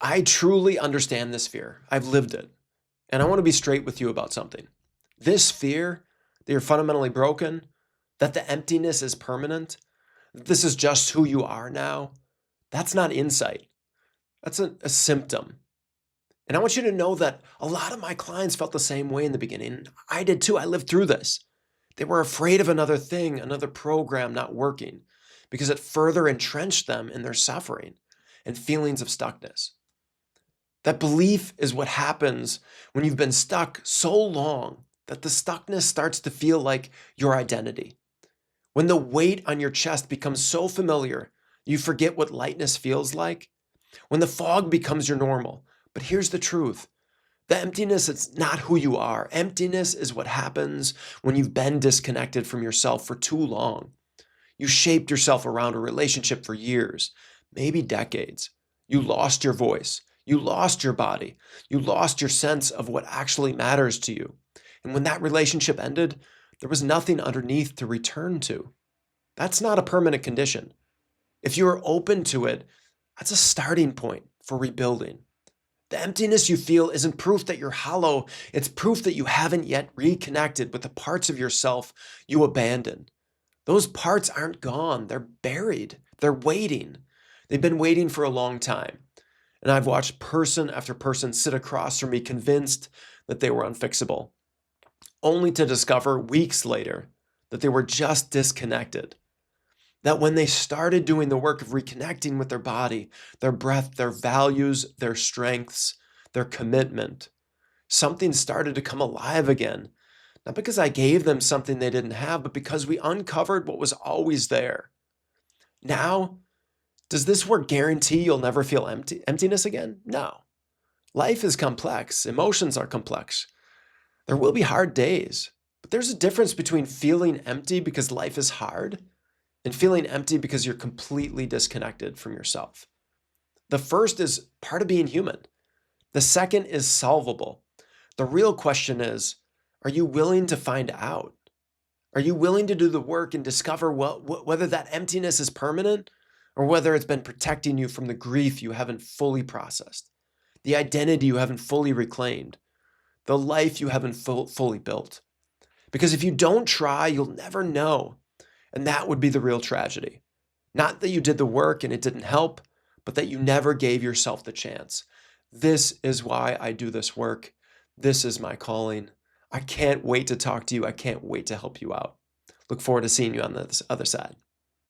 I truly understand this fear. I've lived it. And I want to be straight with you about something. This fear that you're fundamentally broken, that the emptiness is permanent, that this is just who you are now, that's not insight. That's a symptom. And I want you to know that a lot of my clients felt the same way in the beginning. I did too. I lived through this. They were afraid of another thing, another program not working, because it further entrenched them in their suffering and feelings of stuckness. That belief is what happens when you've been stuck so long that the stuckness starts to feel like your identity. When the weight on your chest becomes so familiar, you forget what lightness feels like. When the fog becomes your normal. But here's the truth. The emptiness is not who you are. Emptiness is what happens when you've been disconnected from yourself for too long. You shaped yourself around a relationship for years, maybe decades. You lost your voice. You lost your body. You lost your sense of what actually matters to you. And when that relationship ended, there was nothing underneath to return to. That's not a permanent condition. If you are open to it, that's a starting point for rebuilding. The emptiness you feel isn't proof that you're hollow. It's proof that you haven't yet reconnected with the parts of yourself you abandoned. Those parts aren't gone. They're buried. They're waiting. They've been waiting for a long time. And I've watched person after person sit across from me convinced that they were unfixable, only to discover weeks later that they were just disconnected. That when they started doing the work of reconnecting with their body, their breath, their values, their strengths, their commitment, something started to come alive again. Not because I gave them something they didn't have, but because we uncovered what was always there. Now, does this work guarantee you'll never feel emptiness again? No. Life is complex. Emotions are complex. There will be hard days, but there's a difference between feeling empty because life is hard and feeling empty because you're completely disconnected from yourself. The first is part of being human. The second is solvable. The real question is, are you willing to find out? Are you willing to do the work and discover whether that emptiness is permanent or whether it's been protecting you from the grief you haven't fully processed, the identity you haven't fully reclaimed, the life you haven't fully built? Because if you don't try, you'll never know. And that would be the real tragedy. Not that you did the work and it didn't help, but that you never gave yourself the chance. This is why I do this work. This is my calling. I can't wait to talk to you. I can't wait to help you out. Look forward to seeing you on the other side.